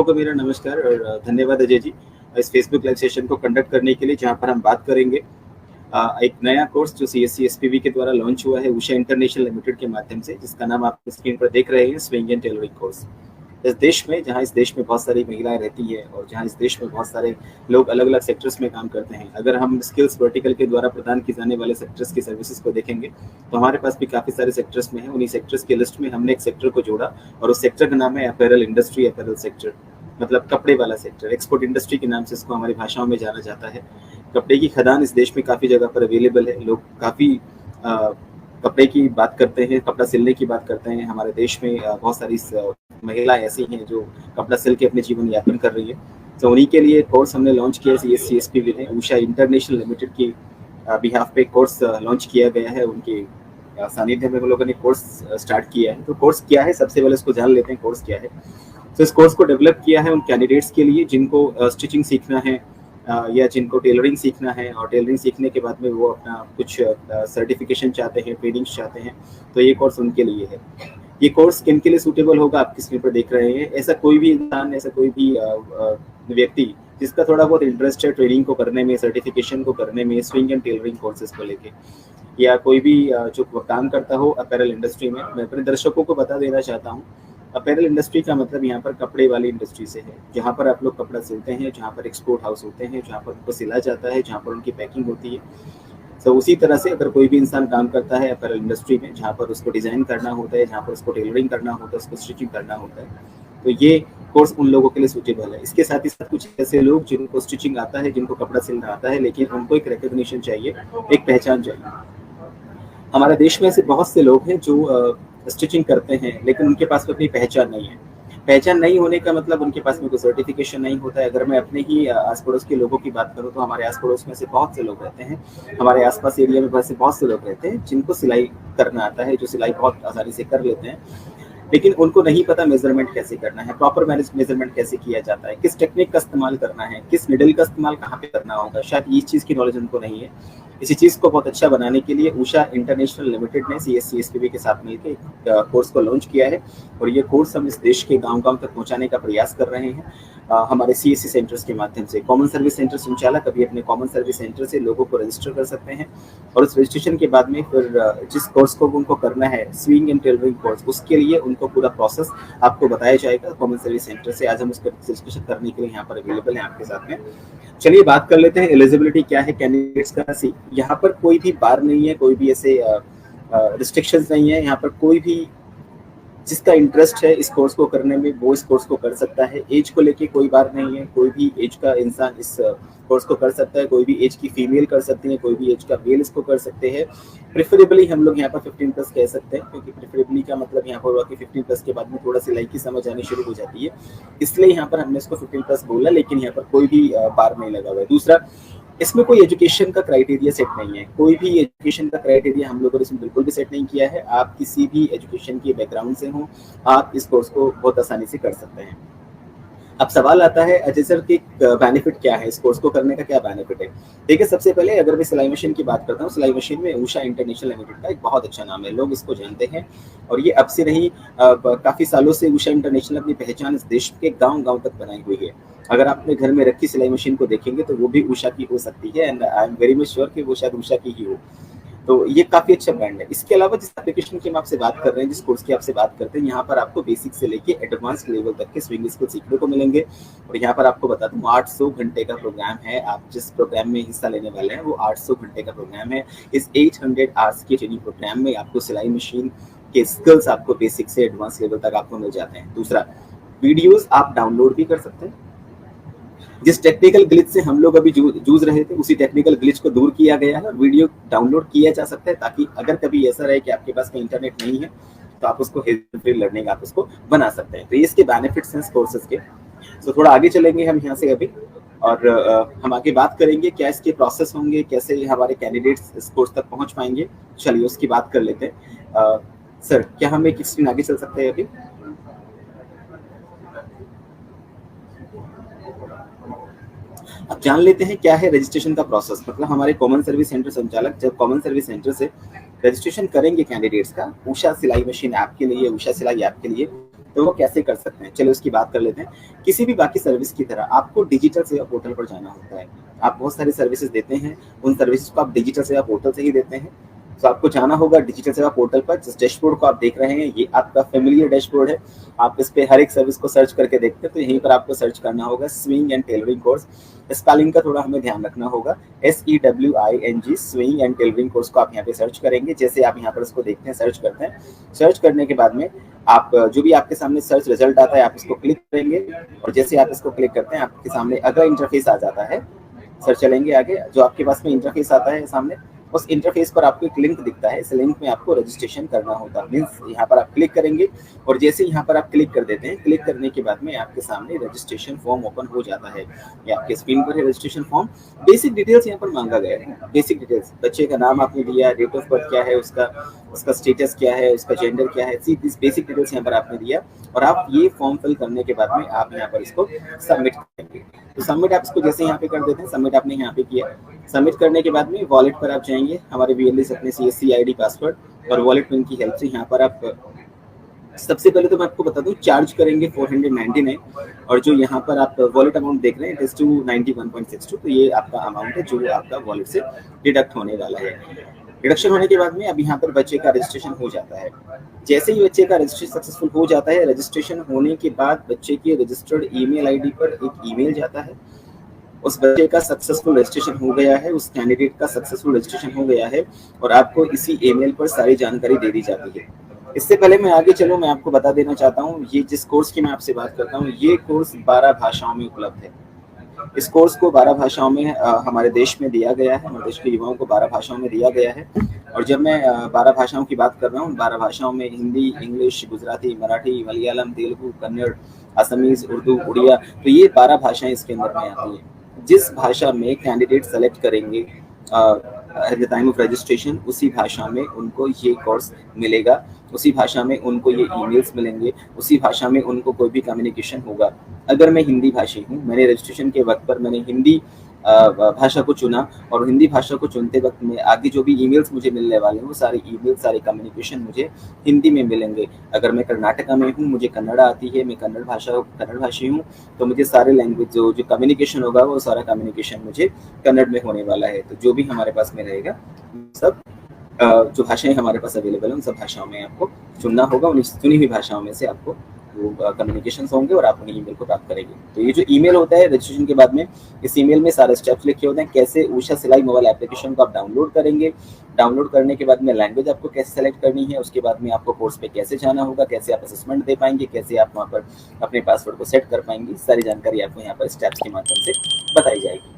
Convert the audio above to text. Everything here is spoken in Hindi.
को मेरा नमस्कार और धन्यवाद अजय जी इस फेसबुक लाइव सेशन को कंडक्ट करने के लिए, जहां पर हम बात करेंगे एक नया कोर्स जो सीएससी एसपीवी के द्वारा लॉन्च हुआ है उषा इंटरनेशनल लिमिटेड के माध्यम से, जिसका नाम आप स्क्रीन पर देख रहे हैं, स्विंग एंड टेलरिंग कोर्स। इस देश में बहुत सारी महिलाएं रहती है और जहां इस देश में बहुत सारे लोग अलग अलग सेक्टर्स में काम करते हैं, अगर हम स्किल्स वर्टिकल के द्वारा प्रदान की जाने वाले सेक्टर्स की सर्विसेज को देखेंगे तो हमारे पास भी काफी सारे सेक्टर्स में है। उन्हीं सेक्टर्स की लिस्ट में हमने एक सेक्टर को जोड़ा और उस सेक्टर का नाम है अपैरल इंडस्ट्री, अपैरल सेक्टर, मतलब कपड़े वाला सेक्टर। एक्सपोर्ट इंडस्ट्री के नाम से इसको हमारी भाषाओं में जाना जाता है। कपड़े की खदान इस देश में काफ़ी जगह पर अवेलेबल है। लोग काफ़ी कपड़े की बात करते हैं, कपड़ा सिलने की बात करते हैं। हमारे देश में बहुत सारी महिलाएं ऐसी हैं जो कपड़ा सिल के अपने जीवन यापन कर रही है। तो उन्हीं के लिए कोर्स हमने लॉन्च किया है CSP ने उषा इंटरनेशनल लिमिटेड की बिहाफ पे कोर्स लॉन्च किया गया है। उनके सानिध्य में हम लोगों ने कोर्स स्टार्ट किया है। तो कोर्स क्या है, सबसे पहले इसको जान लेते हैं कोर्स क्या है। तो इस कोर्स को डेवलप किया है उन कैंडिडेट्स के लिए जिनको स्टिचिंग सीखना है या जिनको टेलरिंग सीखना है, और टेलरिंग सीखने के बाद में वो अपना कुछ सर्टिफिकेशन चाहते हैं, ट्रेनिंग्स चाहते हैं, तो ये कोर्स उनके लिए है। ये कोर्स किन के लिए सूटेबल होगा, आप स्क्रीन पर देख रहे हैं। ऐसा कोई भी इंसान, ऐसा कोई भी व्यक्ति जिसका थोड़ा बहुत इंटरेस्ट है ट्रेनिंग को करने में, सर्टिफिकेशन को करने में, स्विंग एंड टेलरिंग कोर्सेज को लेके, या कोई भी जो काम करता हो अपैरल इंडस्ट्री में। मैं अपने दर्शकों को बता देना चाहता हूँ, अपैरल इंडस्ट्री का मतलब यहाँ पर कपड़े वाली इंडस्ट्री से है, जहाँ पर आप लोग कपड़ा सिलते हैं, जहाँ पर एक्सपोर्ट हाउस होते हैं, जहाँ पर उनको सिला जाता है, जहाँ पर उनकी पैकिंग होती है। तो उसी तरह से अगर कोई भी इंसान काम करता है अपैरल इंडस्ट्री में, जहाँ पर उसको डिज़ाइन करना होता है, जहाँ पर उसको टेलरिंग करना होता है, उसको स्टिचिंग करना होता है, तो ये कोर्स उन लोगों के लिए सूटेबल है। इसके साथ ही साथ कुछ ऐसे लोग जिनको स्टिचिंग आता है, जिनको कपड़ा सिलना आता है, लेकिन उनको एक रिकग्निशन चाहिए, एक पहचान चाहिए। हमारे देश में ऐसे बहुत से लोग हैं जो स्टिचिंग करते हैं, लेकिन उनके पास में अपनी पहचान नहीं है। पहचान नहीं होने का मतलब उनके पास में कोई सर्टिफिकेशन नहीं होता है। अगर मैं अपने ही आस पड़ोस के लोगों की बात करूं तो हमारे आस पड़ोस में से बहुत से लोग रहते हैं, हमारे आसपास एरिया में वैसे बहुत से लोग रहते हैं जिनको सिलाई करना आता है, जो सिलाई बहुत आसानी से कर लेते हैं, लेकिन उनको नहीं पता मेजरमेंट कैसे करना है, प्रॉपर मेजरमेंट कैसे किया जाता है, किस टेक्निक का इस्तेमाल करना है, किस निडल का इस्तेमाल कहाँ पे करना होगा, शायद इस चीज़ की नॉलेज उनको नहीं है। इसी चीज़ को बहुत अच्छा बनाने के लिए उषा इंटरनेशनल लिमिटेड ने CSC SPV के साथ मिलकर एक कोर्स को लॉन्च किया है, और ये कोर्स हम इस देश के गांव-गांव तक पहुंचाने का प्रयास कर रहे हैं हमारे CSC सेंटर्स के माध्यम से। कॉमन सर्विस सेंटर संचालक अभी अपने कॉमन सर्विस सेंटर से लोगों को रजिस्टर कर सकते हैं, और उस रजिस्ट्रेशन के बाद में फिर जिस कोर्स को उनको करना है, स्विंग एंड टेलरिंग कोर्स, उसके लिए उनको पूरा प्रोसेस आपको बताया जाएगा कॉमन सर्विस सेंटर से। आज हम उसका रजिस्ट्रेशन करने के लिए यहाँ पर अवेलेबल है आपके साथ में। चलिए बात कर लेते हैं एलिजिबिलिटी क्या है कैंडिडेट्स का। यहाँ पर कोई भी बार नहीं है, कोई भी ऐसे रिस्ट्रिक्शंस नहीं है। यहाँ पर कोई भी जिसका इंटरेस्ट है इस कोर्स को करने में वो इस कोर्स को कर सकता है। एज को लेके कोई बार नहीं है, कोई भी एज का इंसान इस कोर्स को कर सकता है। कोई भी एज की फीमेल कर सकती है, कोई भी एज का मेल इसको कर सकते हैं। प्रेफरेबली हम लोग यहाँ पर 15 प्लस कह सकते हैं, क्योंकि प्रेफरेबली का मतलब यहाँ पर हुआ कि 15 प्लस के बाद में थोड़ा सिलाई की समझ आनी शुरू हो जाती है, इसलिए यहाँ पर हमने इसको 15 प्लस बोला, लेकिन यहाँ पर कोई भी बार नहीं लगा हुआ है। दूसरा, इसमें कोई एजुकेशन का क्राइटेरिया सेट नहीं है, कोई भी एजुकेशन का क्राइटेरिया हम लोगों ने इसमें बिल्कुल भी सेट नहीं किया है। आप किसी भी एजुकेशन के बैकग्राउंड से हो, आप इस कोर्स को बहुत आसानी से कर सकते हैं। अब सवाल आता है अजय सर कि बेनिफिट क्या है, इस कोर्स को करने का क्या बेनिफिट है। देखिए, सबसे पहले अगर मैं सिलाई मशीन की बात करता हूँ, सिलाई मशीन में उषा इंटरनेशनल लिमिटेड का एक बहुत अच्छा नाम है, लोग इसको जानते हैं, और ये अब से नहीं काफ़ी सालों से उषा इंटरनेशनल अपनी पहचान इस देश के गाँव-गाँव तक बनाई हुई है। अगर आप अपने घर में रखी सिलाई मशीन को देखेंगे तो वो भी उषा की हो सकती है, and I am very much sure कि वो शायद उषा की ही हो। तो ये काफ़ी अच्छा ब्रांड है। इसके अलावा जिस एप्लीकेशन की हम आपसे बात कर रहे हैं, जिस कोर्स की आपसे बात करते हैं, यहाँ पर आपको बेसिक से लेके एडवांस लेवल तक के स्विंग स्किल सीखने को मिलेंगे। और यहाँ पर आपको बता दूँ 800 घंटे का प्रोग्राम है। आप जिस प्रोग्राम में हिस्सा लेने वाले हैं वो 800 घंटे का प्रोग्राम है। इस 800 आवर्स के ट्रेनिंग प्रोग्राम में आपको सिलाई मशीन के स्किल्स आपको बेसिक से एडवांस लेवल तक आपको मिल जाते हैं। दूसरा, वीडियोज आप डाउनलोड भी कर सकते हैं। जिस टेक्निकल ग्लिच से हम लोग अभी जूझ रहे थे, उसी टेक्निकल ग्लिच को दूर किया गया है, वीडियो डाउनलोड किया जा सकता है, ताकि अगर कभी ऐसा रहे कि आपके पास इंटरनेट नहीं है तो आप उसको हेल्थ फ्री लर्निंग आप उसको बना सकते हैं। तो ये इसके बेनिफिट्स हैं कोर्सेज के। तो थोड़ा आगे चलेंगे हम यहाँ से अभी, और हम आगे बात करेंगे क्या इसके प्रोसेस होंगे, कैसे हमारे कैंडिडेट्स इस कोर्स तक पहुँच पाएंगे। चलिए उसकी बात कर लेते हैं। सर, क्या हम एक स्क्रीन आगे चल सकते हैं अभी? अब जान लेते हैं क्या है रजिस्ट्रेशन का प्रोसेस। मतलब हमारे कॉमन सर्विस सेंटर संचालक जब कॉमन सर्विस सेंटर से रजिस्ट्रेशन करेंगे कैंडिडेट्स का उषा सिलाई मशीन ऐप के लिए, उषा सिलाई ऐप के लिए, तो वो कैसे कर सकते हैं, चलो उसकी बात कर लेते हैं। किसी भी बाकी सर्विस की तरह आपको डिजिटल सेवा पोर्टल पर जाना होता है। आप बहुत सारी सर्विसेज देते हैं, उन सर्विसेज को आप डिजिटल सेवा पोर्टल से ही देते हैं। तो आपको जाना होगा डिजिटल सेवा पोर्टल पर। जिस डैशबोर्ड को आप देख रहे हैं, ये आपका फेमिलियर डैशबोर्ड है। आप इस पे हर एक सर्विस को सर्च करके देखते हैं, तो यहीं पर आपको सर्च करना होगा swing and tailoring course. Spelling का थोड़ा हमें ध्यान रखना होगा, SEWING, swing and tailoring course को आप यहाँ पे सर्च करेंगे। जैसे आप यहाँ पर इसको देखते हैं, सर्च करते हैं, सर्च करने के बाद में आप जो भी आपके सामने सर्च रिजल्ट आता है, आप इसको क्लिक करेंगे। और जैसे आप इसको क्लिक करते हैं, आपके सामने अगला इंटरफेस आ जाता है। सर चलेंगे आगे, जो आपके पास में इंटरफेस आता है सामने, उस इंटरफेस पर आपको एक लिंक दिखता है। इस लिंक में आपको रजिस्ट्रेशन करना होगा। मीन्स यहाँ पर आप क्लिक करेंगे और जैसे यहाँ पर आप क्लिक कर देते हैं, क्लिक करने के बाद में आपके सामने रजिस्ट्रेशन फॉर्म ओपन हो जाता है। ये आपके स्क्रीन पर है रजिस्ट्रेशन फॉर्म। बेसिक डिटेल्स यहाँ पर मांगा गया है। बेसिक डिटेल्स, बच्चे का नाम आपने दिया, डेट ऑफ बर्थ क्या है उसका स्टेटस क्या है, उसका जेंडर क्या है, बेसिक डिटेल्स यहाँ पर आपने दिया। और आप ये फॉर्म फिल करने के बाद में आप यहाँ पर इसको सबमिट करेंगे। तो सबमिट आप इसको जैसे यहाँ पे कर देते हैं, सबमिट आपने यहाँ पे किया। सबमिट करने के बाद में वॉलेट पर आप जाएंगे, हमारे VLS अपने CSC ID पासवर्ड और वॉलेट पिन की हेल्प से यहाँ पर आप सबसे पहले तो मैं आपको बता दूं, चार्ज करेंगे 499। और जो यहाँ पर आप वॉलेट अमाउंट देख रहे हैं, इट इज 291.62। तो ये आपका अमाउंट है जो आपका वॉलेट से डिडक्ट होने वाला है। डिडक्शन होने के बाद में अब यहाँ पर बच्चे का रजिस्ट्रेशन हो जाता है। जैसे ही बच्चे का रजिस्ट्रेशन सक्सेसफुल हो जाता है, रजिस्ट्रेशन होने के बाद बच्चे के रजिस्टर्ड ईमेल ID पर एक ईमेल जाता है। उस बच्चे का सक्सेसफुल रजिस्ट्रेशन हो गया है, उस कैंडिडेट का सक्सेसफुल रजिस्ट्रेशन हो गया है और आपको इसी ईमेल पर सारी जानकारी दे दी जाती है। इससे पहले मैं आगे चलूं, मैं आपको बता देना चाहता हूं, ये जिस कोर्स की मैं आपसे बात करता हूं, ये कोर्स 12 भाषाओं में उपलब्ध है। इस कोर्स को 12 भाषाओं में हमारे देश में दिया गया है, हमारे देश के युवाओं को 12 भाषाओं में दिया गया है। और जब मैं 12 भाषाओं की बात कर रहा हूँ, 12 भाषाओं में हिंदी, इंग्लिश, गुजराती, मराठी, मलयालम, तेलुगु, कन्नड़, असमीज, उर्दू, उड़िया, तो ये 12 भाषाएं इसके अंदर में आती हैं। जिस भाषा में कैंडिडेट सेलेक्ट करेंगे at the time of registration, उसी भाषा में उनको ये कोर्स मिलेगा, उसी भाषा में उनको ये ईमेल्स मिलेंगे, उसी भाषा में उनको कोई भी कम्युनिकेशन होगा। अगर मैं हिंदी भाषी हूँ, मैंने रजिस्ट्रेशन के वक्त पर मैंने हिंदी भाषा को चुना और हिंदी भाषा को चुनते वक्त में आगे जो भी ईमेल्स मुझे मिलने वाले हैं, वो सारे ईमेल्स, सारे कम्युनिकेशन मुझे हिंदी में मिलेंगे। अगर मैं कर्नाटका में हूँ, मुझे कन्नड़ आती है, मैं कन्नड़ भाषी हूँ, तो मुझे सारे लैंग्वेज जो कम्युनिकेशन होगा, वो सारा कम्युनिकेशन मुझे कन्नड़ में होने वाला है। तो जो भी हमारे पास में रहेगा, सब जो भाषाएं हमारे पास अवेलेबल है, उन सब भाषाओं में आपको चुनना होगा। उन चुनी हुई भाषाओं में से आपको वो कम्युनिकेशन होंगे और आप उन्हें ईमेल को प्राप्त करेंगे। तो ये जो ईमेल होता है रजिस्ट्रेशन के बाद में, इस ईमेल में सारे स्टेप्स लिखे होते हैं। कैसे उषा सिलाई मोबाइल एप्लीकेशन को आप डाउनलोड करेंगे, डाउनलोड करने के बाद में लैंग्वेज आपको कैसे सेलेक्ट करनी है, उसके बाद में आपको कोर्स पे कैसे जाना होगा, कैसे आप असेसमेंट दे पाएंगे, कैसे आप वहाँ पर अपने पासवर्ड को सेट कर पाएंगे, सारी जानकारी आपको यहाँ पर स्टेप्स के माध्यम से बताई जाएगी।